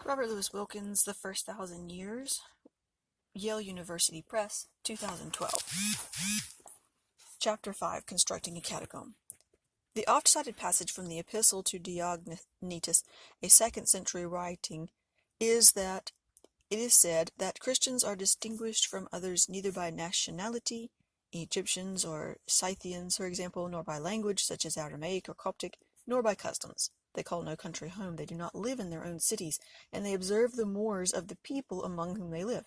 Robert Louis Wilkins, The First Thousand Years, Yale University Press, 2012. Chapter 5, Constructing a Catacomb. The oft-cited passage from the Epistle to Diognetus, a 2nd century writing, is that it is said that Christians are distinguished from others neither by nationality, Egyptians or Scythians, for example, nor by language, such as Aramaic or Coptic, nor by customs. They call no country home, they do not live in their own cities, and they observe the mores of the people among whom they live.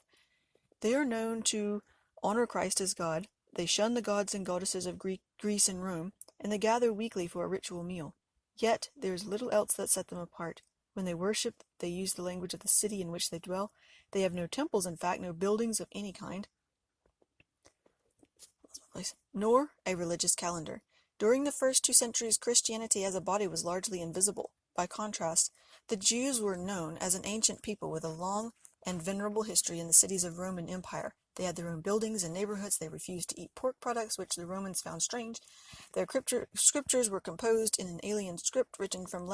They are known to honor Christ as God, they shun the gods and goddesses of Greece and Rome, and they gather weekly for a ritual meal. Yet there is little else that set them apart. When they worship, they use the language of the city in which they dwell. They have no temples, in fact, no buildings of any kind, nor a religious calendar. During the first 2 centuries, Christianity as a body was largely invisible. By contrast, the Jews were known as an ancient people with a long and venerable history in the cities of Roman Empire. They had their own buildings and neighborhoods. They refused to eat pork products, which the Romans found strange. Their scriptures were composed in an alien script written from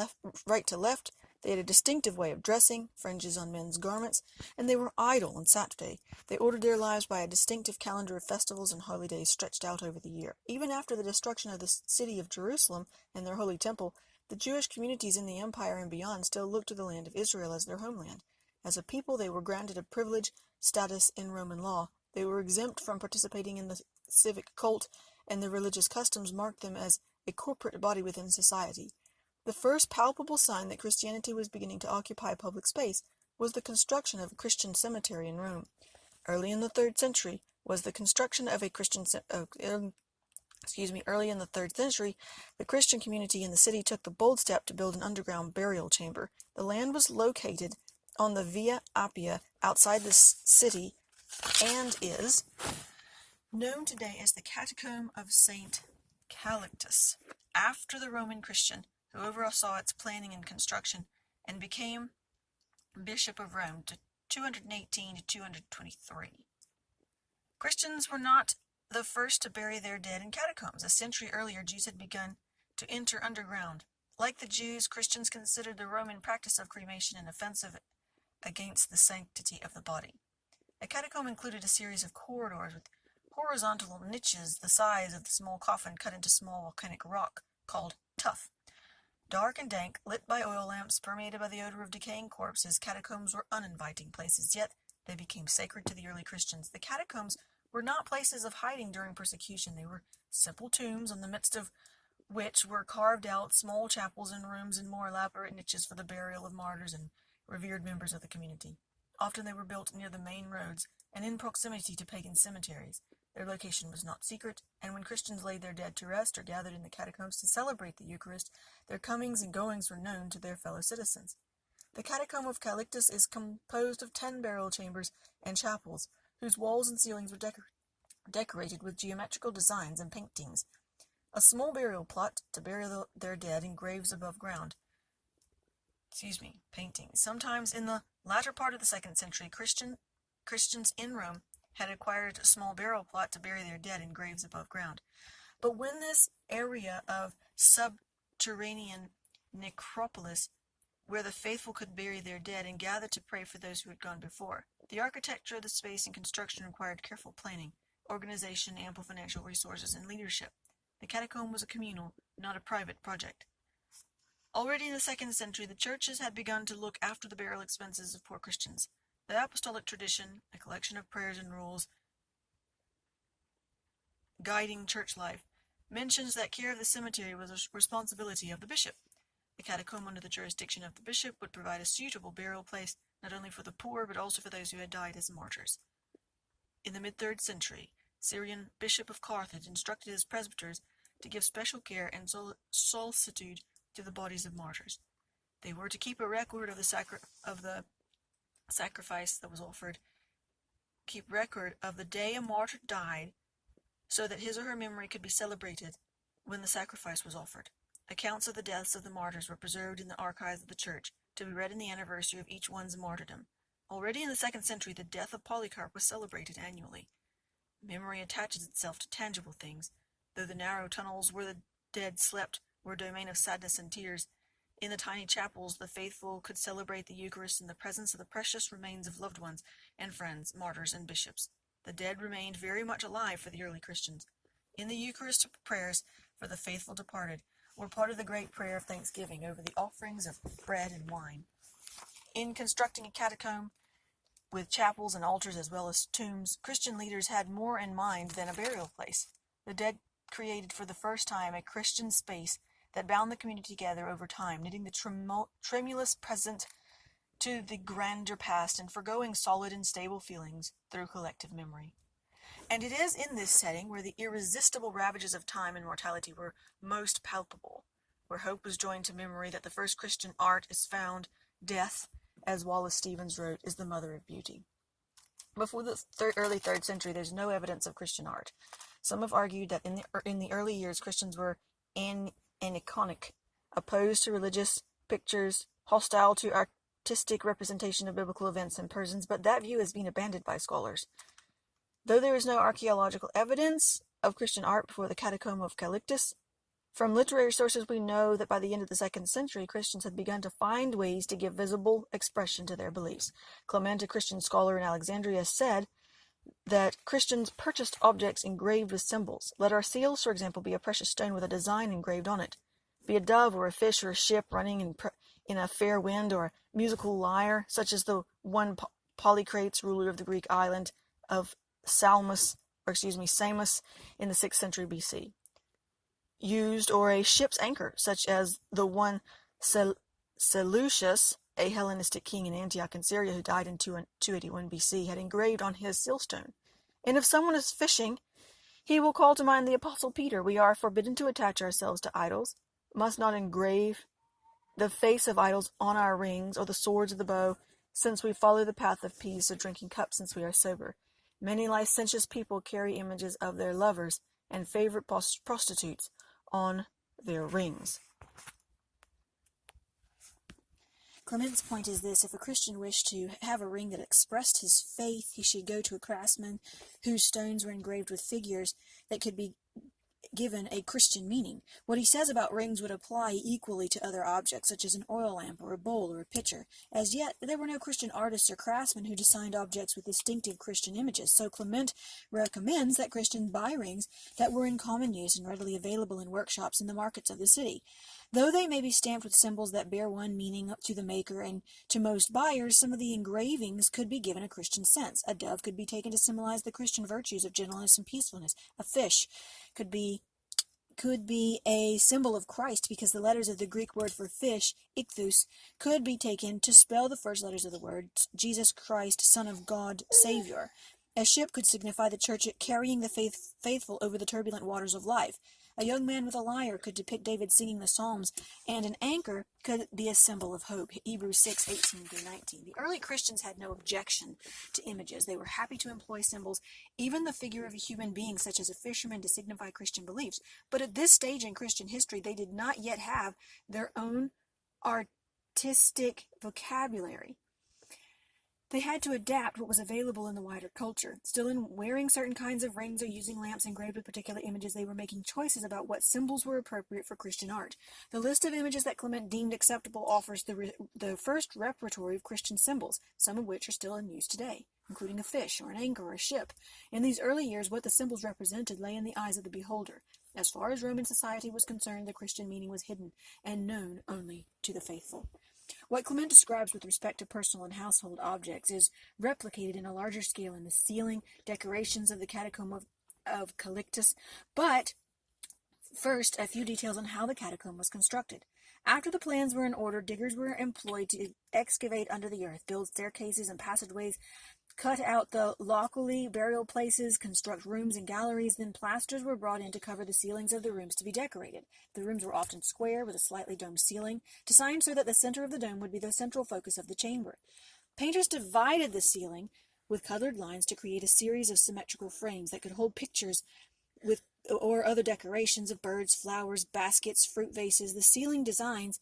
right to left. They had a distinctive way of dressing, fringes on men's garments, and they were idle on Saturday. They ordered their lives by a distinctive calendar of festivals and holidays stretched out over the year. Even after the destruction of the city of Jerusalem and their holy temple, the Jewish communities in the empire and beyond still looked to the land of Israel as their homeland. As a people, they were granted a privileged status in Roman law. They were exempt from participating in the civic cult, and their religious customs marked them as a corporate body within society. The first palpable sign that Christianity was beginning to occupy public space was the construction of a Christian cemetery in Rome. Early in the 3rd century, the Christian community in the city took the bold step to build an underground burial chamber. The land was located on the Via Appia outside the city and is known today as the Catacomb of St. Callictus, after the Roman Christian who oversaw its planning and construction and became Bishop of Rome 218 to 223. Christians were not the first to bury their dead in catacombs. A century earlier, Jews had begun to enter underground. Like the Jews, Christians considered the Roman practice of cremation an offensive against the sanctity of the body. A catacomb included a series of corridors with horizontal niches the size of the small coffin cut into small volcanic rock, called tuff. Dark and dank, lit by oil lamps, permeated by the odor of decaying corpses, catacombs were uninviting places, yet they became sacred to the early Christians. The catacombs were not places of hiding during persecution. They were simple tombs, in the midst of which were carved out small chapels and rooms and more elaborate niches for the burial of martyrs and revered members of the community. Often they were built near the main roads and in proximity to pagan cemeteries. Their location was not secret, and when Christians laid their dead to rest or gathered in the catacombs to celebrate the Eucharist, their comings and goings were known to their fellow citizens. The Catacomb of Callictus is composed of 10 burial chambers and chapels, whose walls and ceilings were decorated with geometrical designs and paintings. A small burial plot to bury their dead in graves above ground. Paintings. Sometimes in the latter part of the 2nd century, Christians in Rome had acquired a small burial plot to bury their dead in graves above ground. But when this area of subterranean necropolis, where the faithful could bury their dead and gather to pray for those who had gone before, the architecture of the space and construction required careful planning, organization, ample financial resources, and leadership. The catacomb was a communal, not a private project. Already in the 2nd century, the churches had begun to look after the burial expenses of poor Christians. The apostolic tradition, a collection of prayers and rules guiding church life, mentions that care of the cemetery was a responsibility of the bishop. The catacomb under the jurisdiction of the bishop would provide a suitable burial place not only for the poor but also for those who had died as martyrs. In the mid-3rd century, Syrian bishop of Carthage instructed his presbyters to give special care and solicitude to the bodies of martyrs. They were to keep a record of the sacrifice that was offered, keep record of the day a martyr died, so that his or her memory could be celebrated when the sacrifice was offered. Accounts of the deaths of the martyrs were preserved in the archives of the church, to be read in the anniversary of each one's martyrdom. Already in the 2nd century, the death of Polycarp was celebrated annually. Memory attaches itself to tangible things. Though the narrow tunnels where the dead slept were a domain of sadness and tears, In the tiny chapels, the faithful could celebrate the Eucharist in the presence of the precious remains of loved ones and friends, martyrs and bishops. The dead remained very much alive for the early Christians. In the Eucharist, prayers for the faithful departed were part of the great prayer of thanksgiving over the offerings of bread and wine. In constructing a catacomb with chapels and altars as well as tombs, Christian leaders had more in mind than a burial place. The dead created for the first time a Christian space that bound the community together over time, knitting the tremulous present to the grander past and forgoing solid and stable feelings through collective memory. And it is in this setting where the irresistible ravages of time and mortality were most palpable, where hope was joined to memory, that the first Christian art is found. Death, as Wallace Stevens wrote, is the mother of beauty. Before the early 3rd century, there's no evidence of Christian art. Some have argued that in the early years, Christians were aniconic, opposed to religious pictures, hostile to artistic representation of biblical events and persons, but that view has been abandoned by scholars. Though there is no archaeological evidence of Christian art before the Catacomb of Callictus, from literary sources we know that by the end of the 2nd century, Christians had begun to find ways to give visible expression to their beliefs. Clement, a Christian scholar in Alexandria, said that Christians purchased objects engraved with symbols. Let our seals, for example, be a precious stone with a design engraved on it. Be a dove or a fish or a ship running in a fair wind, or a musical lyre, such as the one Polycrates, ruler of the Greek island of Samos in the 6th century BC, used, or a ship's anchor, such as the one Seleucus, a Hellenistic king in Antioch in Syria who died in 281 BC, had engraved on his sealstone. And if someone is fishing, he will call to mind the Apostle Peter. We are forbidden to attach ourselves to idols, must not engrave the face of idols on our rings, or the swords of the bow, since we follow the path of peace, or drinking cups since we are sober. Many licentious people carry images of their lovers and favorite prostitutes on their rings. Clement's point is this: if a Christian wished to have a ring that expressed his faith, he should go to a craftsman whose stones were engraved with figures that could be given a Christian meaning. What he says about rings would apply equally to other objects, such as an oil lamp or a bowl or a pitcher. As yet, there were no Christian artists or craftsmen who designed objects with distinctive Christian images, so Clement recommends that Christians buy rings that were in common use and readily available in workshops in the markets of the city. Though they may be stamped with symbols that bear one meaning to the maker and to most buyers, some of the engravings could be given a Christian sense. A dove could be taken to symbolize the Christian virtues of gentleness and peacefulness. A fish could be a symbol of Christ, because the letters of the Greek word for fish, ichthus, could be taken to spell the first letters of the word, Jesus Christ, Son of God, Savior. A ship could signify the church carrying the faithful over the turbulent waters of life. A young man with a lyre could depict David singing the Psalms, and an anchor could be a symbol of hope. Hebrews 6:18-19. The early Christians had no objection to images. They were happy to employ symbols, even the figure of a human being, such as a fisherman, to signify Christian beliefs. But at this stage in Christian history, they did not yet have their own artistic vocabulary. They had to adapt what was available in the wider culture. Still, in wearing certain kinds of rings or using lamps engraved with particular images, they were making choices about what symbols were appropriate for Christian art. The list of images that Clement deemed acceptable offers the first repertory of Christian symbols, some of which are still in use today, including a fish or an anchor or a ship. In these early years, what the symbols represented lay in the eyes of the beholder. As far as Roman society was concerned, the Christian meaning was hidden and known only to the faithful. What Clement describes with respect to personal and household objects is replicated in a larger scale in the ceiling decorations of the Catacomb of Callictus. But first, a few details on how the catacomb was constructed. After the plans were in order, diggers were employed to excavate under the earth, build staircases and passageways, cut out the locally burial places, construct rooms and galleries. Then plasters were brought in to cover the ceilings of the rooms to be decorated. The rooms were often square with a slightly domed ceiling, designed so that the center of the dome would be the central focus of the chamber. Painters divided the ceiling with colored lines to create a series of symmetrical frames that could hold pictures or other decorations of birds, flowers, baskets, fruit vases. The ceiling designs,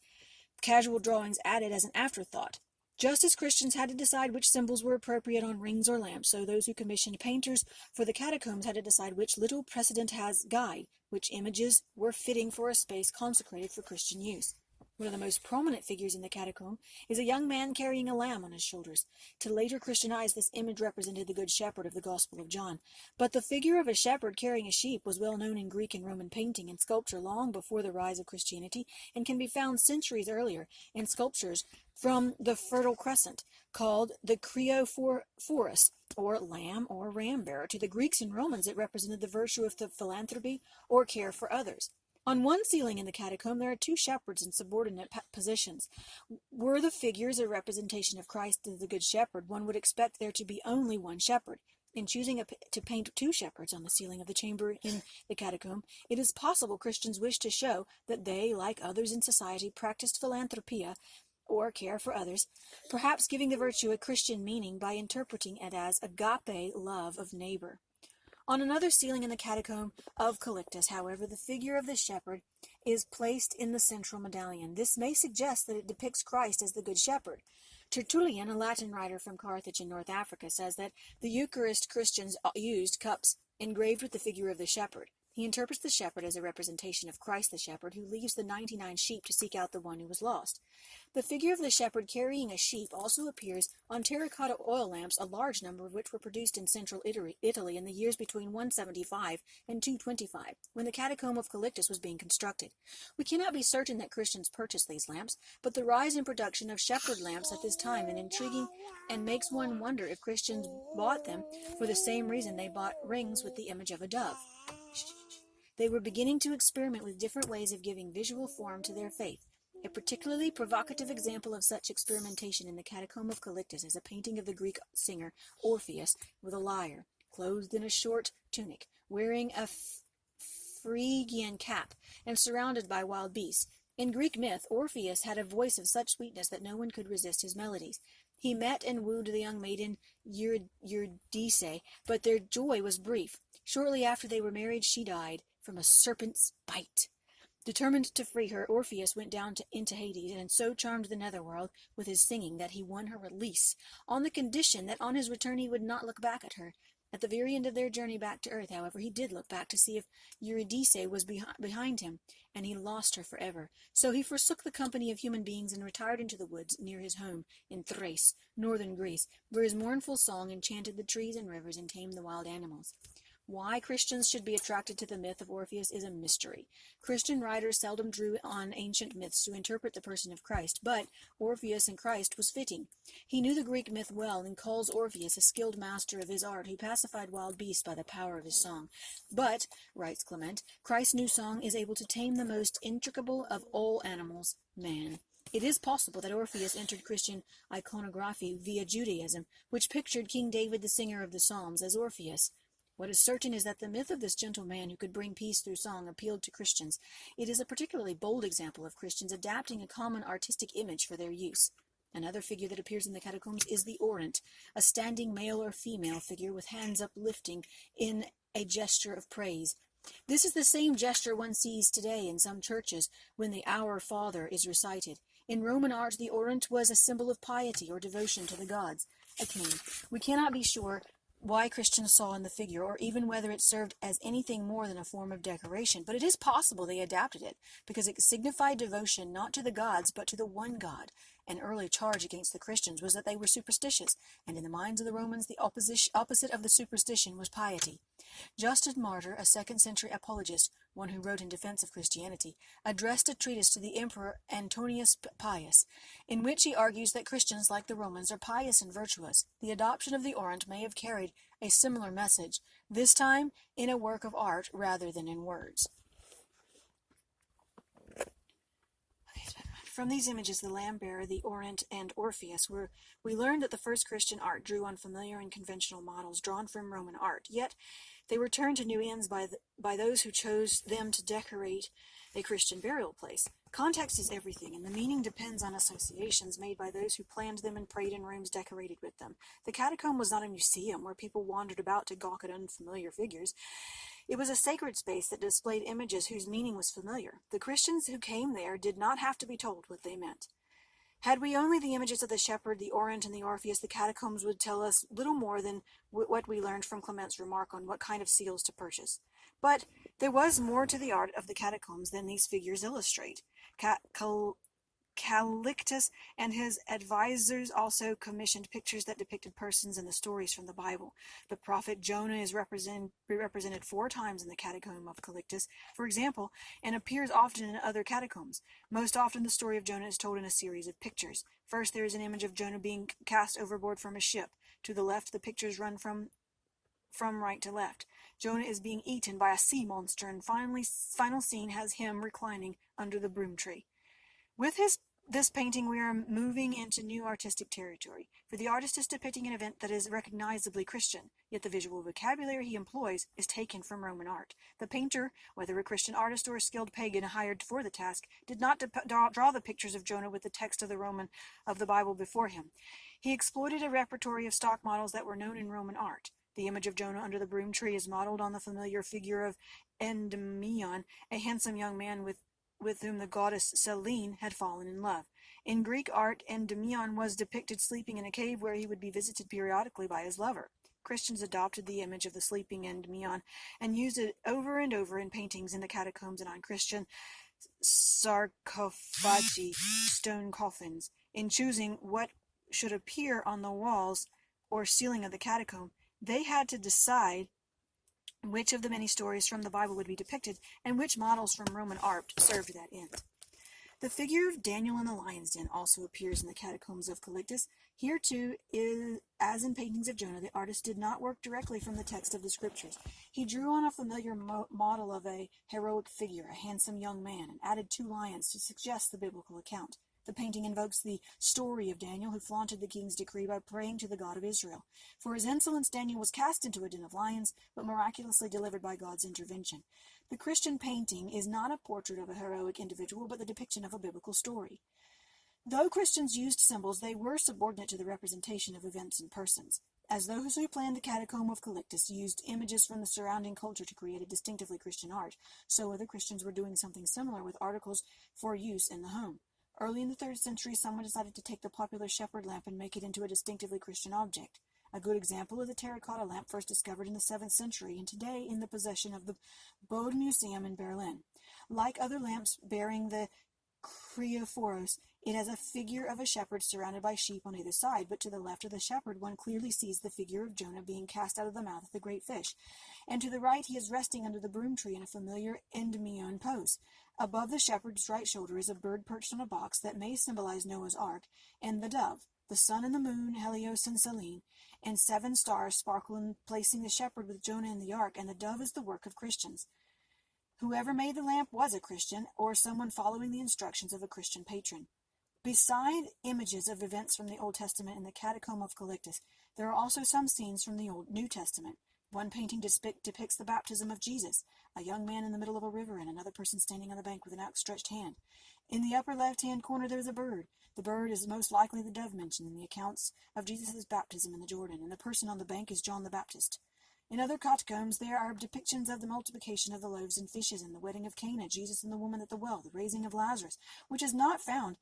casual drawings added as an afterthought. Just as Christians had to decide which symbols were appropriate on rings or lamps, so those who commissioned painters for the catacombs had to decide which little precedent has guide, which images were fitting for a space consecrated for Christian use. One of the most prominent figures in the catacomb is a young man carrying a lamb on his shoulders. To later Christian eyes, this image represented the Good Shepherd of the Gospel of John. But the figure of a shepherd carrying a sheep was well known in Greek and Roman painting and sculpture long before the rise of Christianity, and can be found centuries earlier in sculptures from the Fertile Crescent, called the Creophorus, or lamb or ram bearer. To the Greeks and Romans, it represented the virtue of the philanthropy or care for others. On one ceiling in the catacomb, there are two shepherds in subordinate positions. Were the figures a representation of Christ as the Good Shepherd, one would expect there to be only one shepherd. In choosing to paint two shepherds on the ceiling of the chamber in the catacomb, it is possible Christians wished to show that they, like others in society, practiced philanthropia, or care for others, perhaps giving the virtue a Christian meaning by interpreting it as agape love of neighbor. On another ceiling in the catacomb of Callictus, however, the figure of the shepherd is placed in the central medallion. This may suggest that it depicts Christ as the Good Shepherd. Tertullian, a Latin writer from Carthage in North Africa, says that the Eucharist Christians used cups engraved with the figure of the shepherd. He interprets the shepherd as a representation of Christ the shepherd, who leaves the 99 sheep to seek out the one who was lost. The figure of the shepherd carrying a sheep also appears on terracotta oil lamps, a large number of which were produced in central Italy in the years between 175 and 225, when the catacomb of Callictus was being constructed. We cannot be certain that Christians purchased these lamps, but the rise in production of shepherd lamps at this time is intriguing and makes one wonder if Christians bought them for the same reason they bought rings with the image of a dove. They were beginning to experiment with different ways of giving visual form to their faith. A particularly provocative example of such experimentation in the catacomb of Callictus is a painting of the Greek singer Orpheus with a lyre, clothed in a short tunic, wearing a Phrygian cap, and surrounded by wild beasts. In Greek myth, Orpheus had a voice of such sweetness that no one could resist his melodies. He met and wooed the young maiden Eurydice, but their joy was brief. Shortly after they were married, she died from a serpent's bite. Determined to free her, Orpheus went down into Hades, and so charmed the netherworld with his singing that he won her release, on the condition that on his return he would not look back at her. At the very end of their journey back to earth, however, he did look back to see if Eurydice was behind him, and he lost her forever. So he forsook the company of human beings and retired into the woods near his home in Thrace, northern Greece, where his mournful song enchanted the trees and rivers and tamed the wild animals. Why Christians should be attracted to the myth of Orpheus is a mystery. Christian writers seldom drew on ancient myths to interpret the person of Christ, but Orpheus and Christ was fitting. He knew the Greek myth well and calls Orpheus a skilled master of his art who pacified wild beasts by the power of his song. But, writes Clement, Christ's new song is able to tame the most intricable of all animals, man. It is possible that Orpheus entered Christian iconography via Judaism, which pictured King David, the singer of the Psalms, as Orpheus. What is certain is that the myth of this gentle man who could bring peace through song appealed to Christians. It is a particularly bold example of Christians adapting a common artistic image for their use. Another figure that appears in the catacombs is the orant, a standing male or female figure with hands uplifting in a gesture of praise. This is the same gesture one sees today in some churches when the Our Father is recited. In Roman art, the orant was a symbol of piety or devotion to the gods. Again, we cannot be sure why Christians saw in the figure, or even whether it served as anything more than a form of decoration, but it is possible they adapted it, because it signified devotion not to the gods, but to the one God. An early charge against the Christians was that they were superstitious, and in the minds of the Romans the opposite of the superstition was piety. Justin Martyr, a 2nd century apologist, one who wrote in defense of Christianity, addressed a treatise to the Emperor Antonius Pius, in which he argues that Christians, like the Romans, are pious and virtuous. The adoption of the orant may have carried a similar message, this time in a work of art rather than in words. From these images, the lamb-bearer, the orant, and Orpheus, we learned that the first Christian art drew on familiar and conventional models drawn from Roman art, yet they were turned to new ends by those who chose them to decorate a Christian burial place. Context is everything, and the meaning depends on associations made by those who planned them and prayed in rooms decorated with them. The catacomb was not a museum where people wandered about to gawk at unfamiliar figures. It was a sacred space that displayed images whose meaning was familiar. The Christians who came there did not have to be told what they meant. Had we only the images of the shepherd, the orant, and the Orpheus, the catacombs would tell us little more than what we learned from Clement's remark on what kind of seals to purchase. But there was more to the art of the catacombs than these figures illustrate. Callictus and his advisors also commissioned pictures that depicted persons and the stories from the Bible. The prophet Jonah is represented 4 times in the catacomb of Callictus, for example, and appears often in other catacombs. Most often the story of Jonah is told in a series of pictures. First, there is an image of Jonah being cast overboard from a ship. To the left, the pictures run from right to left. Jonah is being eaten by a sea monster, and final scene has him reclining under the broom tree. With this painting, we are moving into new artistic territory, for the artist is depicting an event that is recognizably Christian, yet the visual vocabulary he employs is taken from Roman art. The painter, whether a Christian artist or a skilled pagan hired for the task, did not draw the pictures of Jonah with the text of the Bible before him. He exploited a repertory of stock models that were known in Roman art. The image of Jonah under the broom tree is modeled on the familiar figure of Endymion, a handsome young man with whom the goddess Selene had fallen in love. In Greek art, Endymion was depicted sleeping in a cave where he would be visited periodically by his lover. Christians adopted the image of the sleeping Endymion and used it over and over in paintings in the catacombs and on Christian sarcophagi, stone coffins. In choosing what should appear on the walls or ceiling of the catacomb, they had to decide which of the many stories from the Bible would be depicted, and which models from Roman art served that end. The figure of Daniel in the lion's den also appears in the catacombs of Callictus. Here too, as in paintings of Jonah, the artist did not work directly from the text of the scriptures. He drew on a familiar model of a heroic figure, a handsome young man, and added 2 lions to suggest the biblical account. The painting invokes the story of Daniel, who flaunted the king's decree by praying to the God of Israel. For his insolence, Daniel was cast into a den of lions, but miraculously delivered by God's intervention. The Christian painting is not a portrait of a heroic individual, but the depiction of a biblical story. Though Christians used symbols, they were subordinate to the representation of events and persons. As those who planned the catacomb of Callictus used images from the surrounding culture to create a distinctively Christian art, so other Christians were doing something similar with articles for use in the home. Early in the 3rd century, someone decided to take the popular shepherd lamp and make it into a distinctively Christian object. A good example is the terracotta lamp first discovered in the 7th century and today in the possession of the Bode Museum in Berlin. Like other lamps bearing the Creophoros, it has a figure of a shepherd surrounded by sheep on either side, but to the left of the shepherd one clearly sees the figure of Jonah being cast out of the mouth of the great fish, and to the right he is resting under the broom tree in a familiar Endymion pose. Above the shepherd's right shoulder is a bird perched on a box that may symbolize Noah's Ark, and the dove, the sun and the moon, Helios and Selene, and 7 stars sparkle in placing the shepherd with Jonah in the ark, and the dove is the work of Christians. Whoever made the lamp was a Christian, or someone following the instructions of a Christian patron. Beside images of events from the Old Testament in the catacomb of Callictus, there are also some scenes from the New Testament. One painting depicts the baptism of Jesus, a young man in the middle of a river and another person standing on the bank with an outstretched hand. In the upper left-hand corner there is a bird. The bird is most likely the dove mentioned in the accounts of Jesus' baptism in the Jordan, and the person on the bank is John the Baptist. In other catacombs there are depictions of the multiplication of the loaves and fishes and the wedding of Cana, Jesus and the woman at the well, the raising of Lazarus, which is not found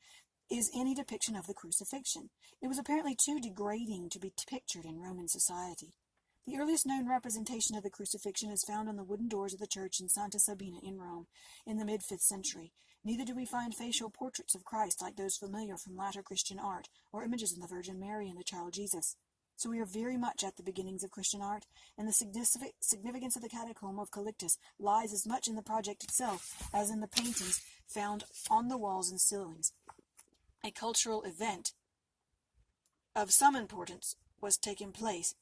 is any depiction of the crucifixion. It was apparently too degrading to be pictured in Roman society. The earliest known representation of the crucifixion is found on the wooden doors of the church in Santa Sabina in Rome in the mid-5th century. Neither do we find facial portraits of Christ like those familiar from latter Christian art, or images of the Virgin Mary and the child Jesus. So we are very much at the beginnings of Christian art, and the significance of the catacomb of Callictus lies as much in the project itself as in the paintings found on the walls and ceilings. A cultural event of some importance was taking place,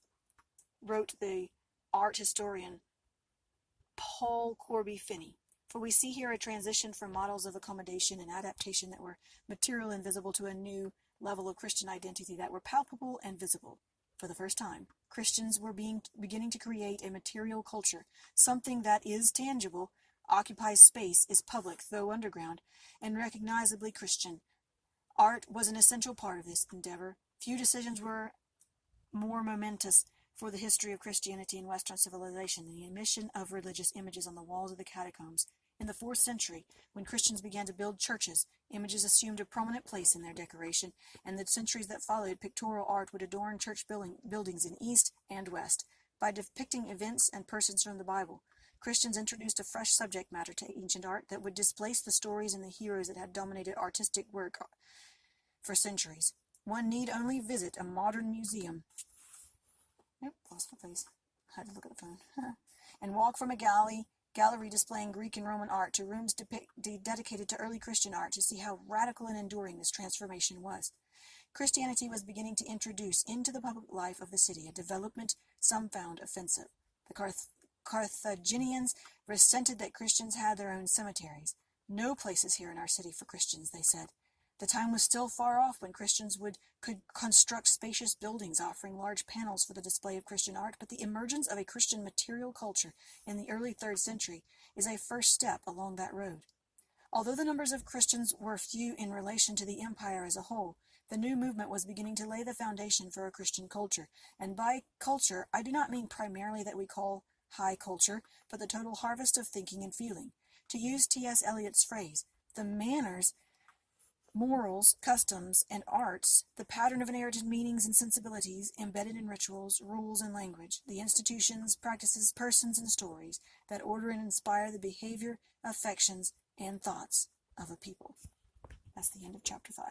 wrote the art historian Paul Corby Finney. For we see here a transition from models of accommodation and adaptation that were material and visible to a new level of Christian identity that were palpable and visible. For the first time, Christians were beginning to create a material culture, something that is tangible, occupies space, is public, though underground, and recognizably Christian. Art was an essential part of this endeavor. Few decisions were more momentous for the history of Christianity and Western civilization than the emission of religious images on the walls of the catacombs. In the 4th century, when Christians began to build churches, images assumed a prominent place in their decoration, and the centuries that followed, pictorial art would adorn church buildings in East and West by depicting events and persons from the Bible. Christians introduced a fresh subject matter to ancient art that would displace the stories and the heroes that had dominated artistic work for centuries. One need only visit a modern museum. Nope, lost my place. I had to look at the phone. And walk from a gallery displaying Greek and Roman art to rooms dedicated to early Christian art to see how radical and enduring this transformation was. Christianity was beginning to introduce into the public life of the city a development some found offensive. The Carthaginians resented that Christians had their own cemeteries. No places here in our city for Christians, they said. The time was still far off when Christians could construct spacious buildings offering large panels for the display of Christian art, but the emergence of a Christian material culture in the early 3rd century is a first step along that road. Although the numbers of Christians were few in relation to the empire as a whole, the new movement was beginning to lay the foundation for a Christian culture, and by culture I do not mean primarily that we call high culture, but the total harvest of thinking and feeling. To use T.S. Eliot's phrase, the manners, morals, customs, and arts, the pattern of inherited meanings and sensibilities embedded in rituals, rules, and language, the institutions, practices, persons, and stories that order and inspire the behavior, affections, and thoughts of a people. That's the end of chapter 5.